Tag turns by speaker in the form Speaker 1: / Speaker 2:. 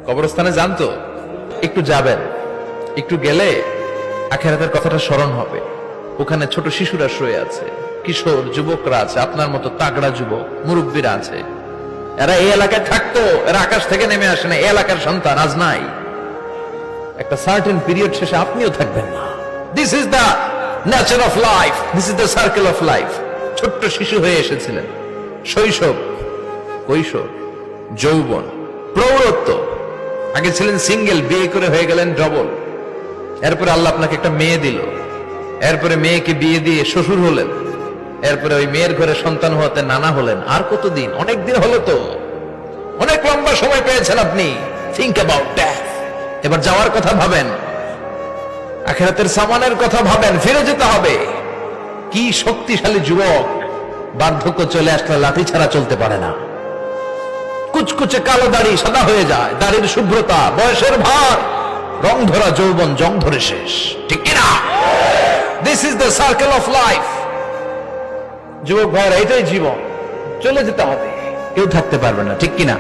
Speaker 1: কবরস্থানে যান তো, একটু যাবেন, একটু গেলে আখিরাতের কথাটা স্মরণ হবে। ওখানে ছোট শিশুরা শুয়ে আছে, কিশোর যুবকরা আছে, আপনার মতো তাগড়া যুবক মুরব্বীরা আছে। এরা এই এলাকায় থাকতো, এরা আকাশ থেকে নেমে আসে না, এই এলাকার সন্তান আজ নাই। একটা সার্টেন পিরিয়ড শেষে আপনিও থাকবেন না। This is the nature of life, this is the circle of life. ছোট্ট শিশু হয়ে এসেছিলেন, শৈশব, কৈশোর, যৌবন, প্রৌঢ়ত্ব। আগে ছিলেন সিঙ্গেল, বিয়ে করে হয়ে গেলেন ডবল। এরপরে আল্লাহ আপনাকে একটা মেয়ে দিল, এরপরে মেয়েকে বিয়ে দিয়ে শ্বশুর হলেন, এরপরে ওই মেয়ের ঘরে সন্তান হতে নানা হলেন। আর কতদিন? অনেক দিন হলো তো, অনেক লম্বা সময় পেয়েছেন আপনি। Think about that. এবার যাওয়ার কথা ভাবেন, আখিরাতের সামানের কথা ভাবেন, ফিরে যেতে হবে। কি শক্তিশালী যুবক, বার্ধক্য চলে আসলে লাঠি ছাড়া চলতে পারে না। কুচকুচে কালো দাড়ি সাদা হয়ে যায়, দাড়ির শুভ্রতা, বয়সের ভার, রং ধরা যৌবন জং ধরে শেষ, ঠিক কিনা? This is the circle of life. যুবক ভাইরা, এটাই জীবন, চলে যেতে হবে, কেউ থাকতে পারবে না, ঠিক কিনা?